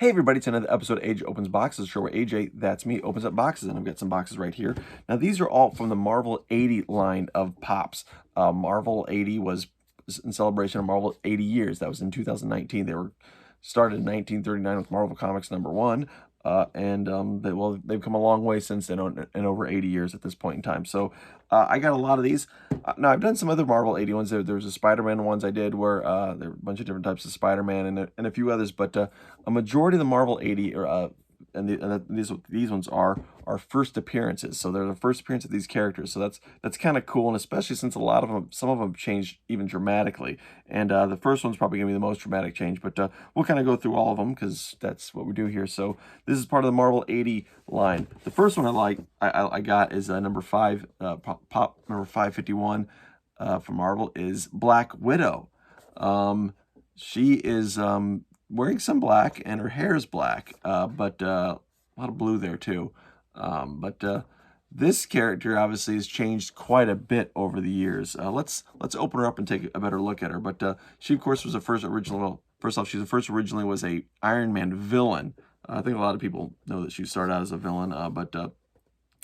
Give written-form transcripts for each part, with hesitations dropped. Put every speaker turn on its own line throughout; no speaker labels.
Hey everybody, it's another episode of AJ Opens Boxes, show where AJ, that's me, opens up boxes, and I've got some boxes right here. Now these are all from the Marvel 80 line of Pops. Marvel 80 was in celebration of Marvel 80 years. That was in 2019. They were started in 1939 with Marvel Comics #1. They've come a long way since then, in over 80 years at this point in time. So I got a lot of these. Now I've done some other Marvel 80 ones. There was a Spider-Man ones I did where there were a bunch of different types of Spider-Man and a few others, but a majority of the Marvel 80 these ones are first appearances. So they're the first appearance of these characters. So that's kind of cool, and especially since some of them changed even dramatically. And the first one's probably gonna be the most dramatic change, but we'll kind of go through all of them because that's what we do here. So this is part of the Marvel 80 line. The first one I got is number 5, pop number 551 from Marvel is Black Widow. She is wearing some black, and her hair is black, but a lot of blue there too. This character obviously has changed quite a bit over the years. Let's open her up and take a better look at her. But she, of course, was the first original. Well, first off, originally was a Iron Man villain. I think a lot of people know that she started out as a villain,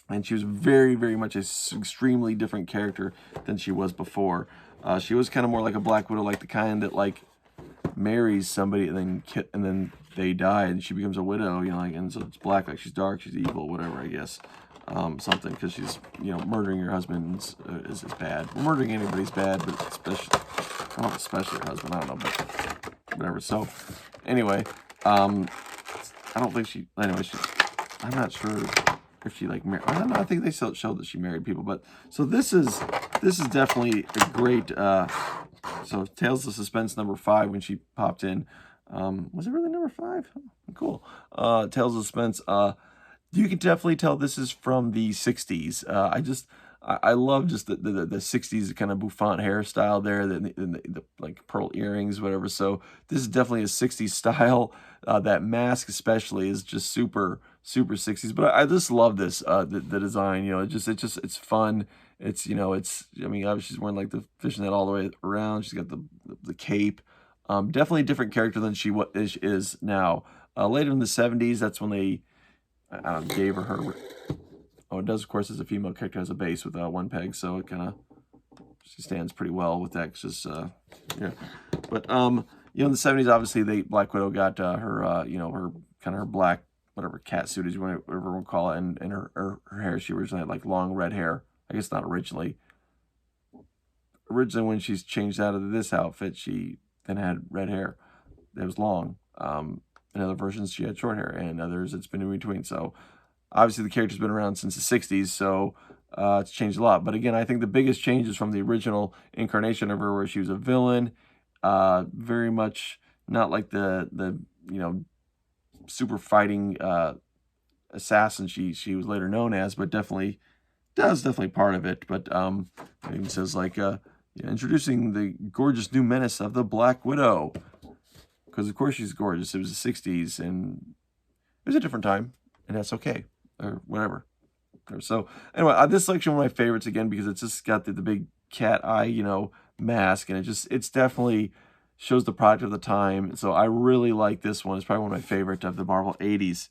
and she was very, very much an extremely different character than she was before. She was kind of more like a Black Widow, like the kind that marries somebody and then they die and she becomes a widow, and so it's black, like she's dark, she's evil, whatever, I guess. Something, because she's, murdering your husband is bad. Murdering anybody's bad, but especially your husband, I don't know, but whatever. So anyway, I don't think I'm not sure if she married. I don't know, I think they showed that she married people, but so this is definitely a great so Tales of Suspense number 5 when she popped in. Was it really number 5? Oh, cool. Tales of Suspense. You can definitely tell this is from the 60s. I love just the 60s kind of bouffant hairstyle there, the pearl earrings, whatever. So this is definitely a 60s style. That mask especially is just super 60s. But I just love this the design. It's fun. I mean, obviously she's wearing the fishnet all the way around. She's got the cape. Definitely a different character than she is now. Later in the 70s, that's when they gave her. Oh, it does, of course, as a female character, has a base with one peg, so it kind of, she stands pretty well with that. It's just yeah. But in the 70s, obviously Black Widow got her her black, whatever, cat suit is, whatever we'll call it, and her hair. She originally had long red hair. I guess not originally. Originally, when she's changed out of this outfit, she then had red hair. It was long. In other versions, she had short hair, and others it's been in between. So obviously the character's been around since the 60s, so it's changed a lot. But again, I think the biggest change is from the original incarnation of her, where she was a villain, very much not like the super fighting assassin she was later known as, but definitely part of it. But it even says introducing the gorgeous new menace of the Black Widow, because of course she's gorgeous. It was the 60s, and it was a different time, and that's okay, or whatever. So anyway, this section one of my favorites again because it's just got the big cat eye, mask, and it's definitely shows the product of the time. So I really like this one. It's probably one of my favorite of the Marvel 80s.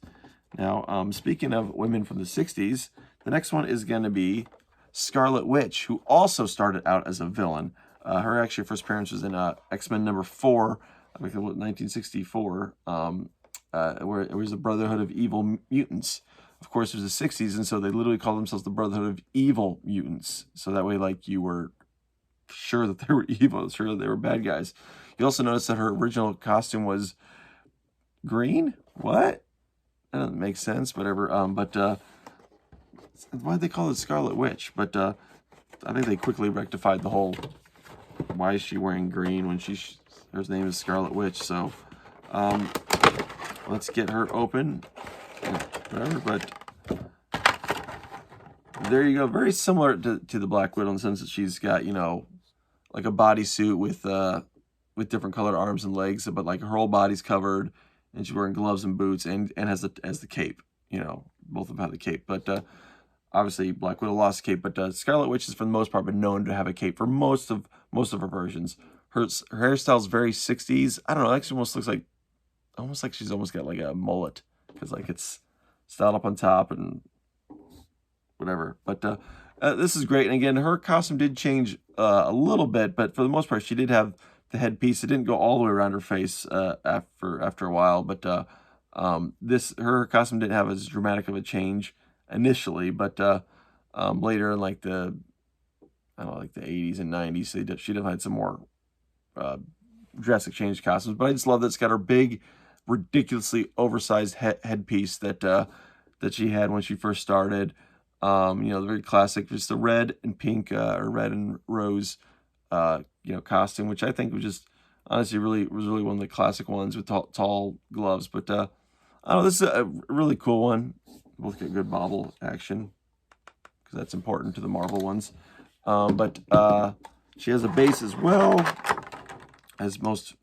Now, speaking of women from the 60s, the next one is going to be Scarlet Witch, who also started out as a villain. Her actually first appearance was in X-Men number 4, 1964, where it was the Brotherhood of Evil Mutants. Of course, it was the 60s, and so they literally called themselves the Brotherhood of Evil Mutants. So that way, you were sure that they were evil, sure that they were bad guys. You also notice that her original costume was green? What? That doesn't make sense, whatever. Why'd they call it Scarlet Witch? But I think they quickly rectified the whole, why is she wearing green when her name is Scarlet Witch? So let's get her open. Whatever, but there you go. Very similar to the Black Widow in the sense that she's got, like a bodysuit with different colored arms and legs, but her whole body's covered, and she's wearing gloves and boots, and has the cape. Both of them have the cape, but obviously Black Widow lost the cape, but Scarlet Witch is for the most part been known to have a cape for most of her versions. Her hairstyle is very 60s. I don't know, it actually almost looks like almost like she's almost got like a mullet, because like it's styled up on top and whatever. But this is great. And again, her costume did change a little bit, but for the most part, she did have the headpiece. It didn't go all the way around her face after a while, but her costume didn't have as dramatic of a change initially, but later in like the, I don't know, like the 80s and 90s, she definitely had some more drastic change costumes. But I just love that it's got her big, ridiculously oversized headpiece that that she had when she first started. You know, the very classic, just the red and pink or red and rose, you know, costume, which I think was just honestly was really one of the classic ones with tall gloves. But I don't know, this is a really cool one. We'll get good bobble action because that's important to the Marvel ones. But she has a base as well as most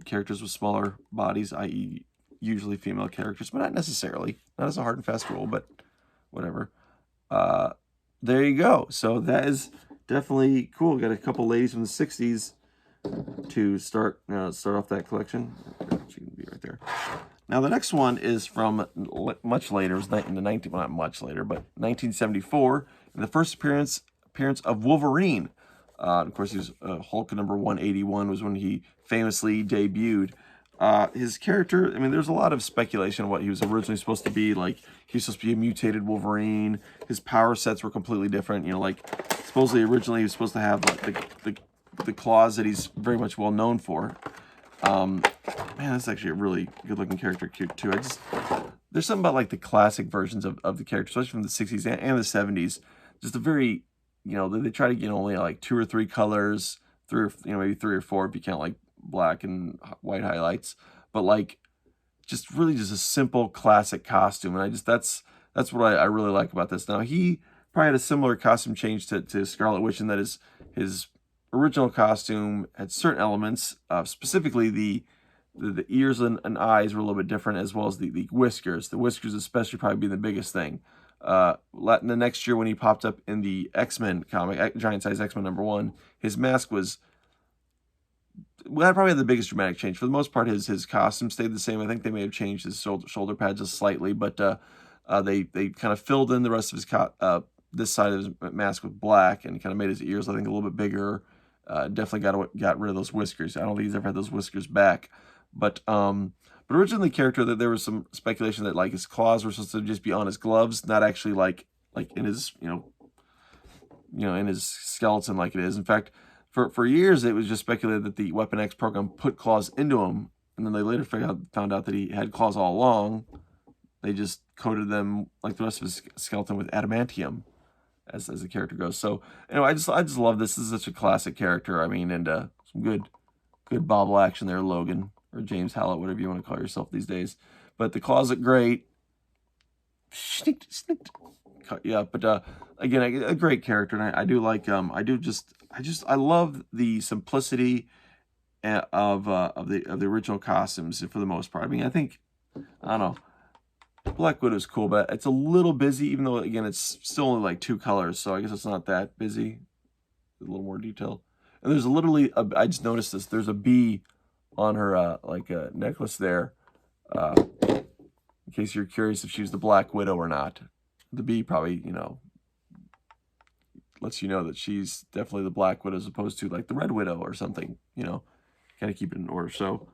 characters with smaller bodies, i.e. usually female characters, but not necessarily. Not as a hard and fast rule, but whatever. There you go. So that is definitely cool. Got a couple ladies from the 60s to start off that collection. She can be right there. Now the next one is from much later. It was in the well, not much later, but 1974. And the first appearance of Wolverine. Of course, he was Hulk number 181 was when he famously debuted. His character, I mean, there's a lot of speculation on what he was originally supposed to be. Like, he was supposed to be a mutated Wolverine. His power sets were completely different. You know, like, supposedly originally he was supposed to have like the claws that he's very much well known for. Man, that's actually a really good looking character too. There's something about like the classic versions of the character, especially from the 60s and the 70s. Just a very, you know, they try to get only like 2 or 3 colors, maybe 3 or 4 if you count like black and white highlights, but like just really just a simple classic costume. And that's what I really like about this. Now he probably had a similar costume change to Scarlet Witch, in that his original costume had certain elements, specifically the ears and eyes were a little bit different, as well as the whiskers. The whiskers especially probably being the biggest thing. The next year when he popped up in the X-Men comic, Giant Size X-Men #1, his mask was, well, that probably had the biggest dramatic change. For the most part, his costume stayed the same. I think they may have changed his shoulder pads just slightly, but they kind of filled in the rest of his this side of his mask with black, and kind of made his ears, I think, a little bit bigger. Definitely got rid of those whiskers. I don't think he's ever had those whiskers back. But originally the character, that there was some speculation that like his claws were supposed to just be on his gloves, not actually like in his in his skeleton like it is. In fact, for years it was just speculated that the Weapon X program put claws into him, and then they later found out that he had claws all along. They just coated them like the rest of his skeleton with adamantium, as the character goes. So anyway, I just love this. This is such a classic character. I mean, and some good bobble action there, Logan, or James Hallett, whatever you want to call yourself these days. But the claws look great. Yeah, but again, a great character, and I do like I love the simplicity of the original costumes for the most part. I mean, I don't know, Black Widow's cool, but it's a little busy, even though again it's still only like 2 colors, so I guess it's not that busy. A little more detail, and there's literally I just noticed this. There's a bee on her like a necklace there. In case you're curious if she's the Black Widow or not, the bee probably lets you know that she's definitely the Black Widow as opposed to like the Red Widow or something. Kind of keep it in order. So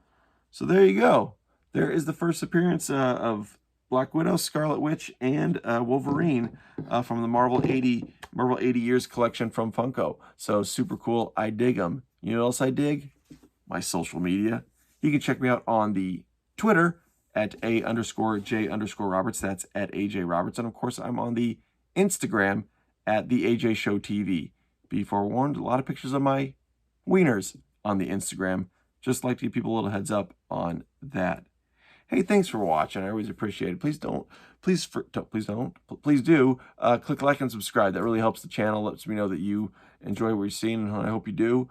there you go. There is the first appearance of Black Widow, Scarlet Witch, and Wolverine from the Marvel 80 Years collection from Funko. So super cool. I dig them. You know what else I dig? My social media. You can check me out on the Twitter at @A_J_Roberts. That's at AJ Roberts. And of course, I'm on the Instagram at the AJ Show TV. Be forewarned, a lot of pictures of my wieners on the Instagram. Just like to give people a little heads up on that. Hey, thanks for watching. I always appreciate it. Please do click like and subscribe. That really helps the channel. Lets me know that you enjoy what you're seeing, and I hope you do.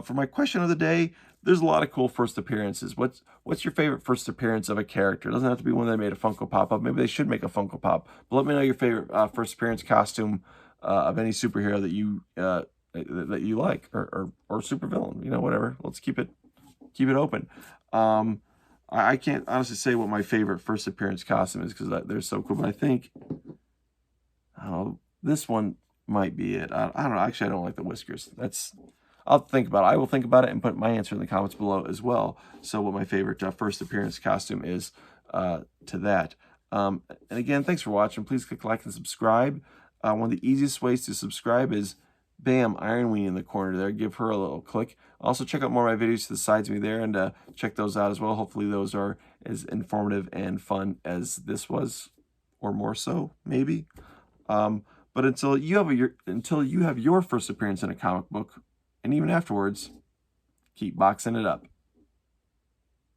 For my question of the day, there's a lot of cool first appearances. What's your favorite first appearance of a character? It doesn't have to be one that made a Funko Pop up. Maybe they should make a Funko Pop. But let me know your favorite first appearance costume of any superhero that you like, or supervillain. Whatever. Let's keep it open. I can't honestly say what my favorite first appearance costume is because they're so cool. But I think, I don't know, this one might be it. I don't know. Actually, I don't like the whiskers. I'll think about it. I will think about it and put my answer in the comments below as well. So what my favorite first appearance costume is to that. And again, thanks for watching. Please click like and subscribe. One of the easiest ways to subscribe is, bam, Iron Weenie in the corner there. Give her a little click. Also, check out more of my videos to the sides of me there and check those out as well. Hopefully those are as informative and fun as this was, or more so, maybe. But until you have your first appearance in a comic book, and even afterwards, keep boxing it up.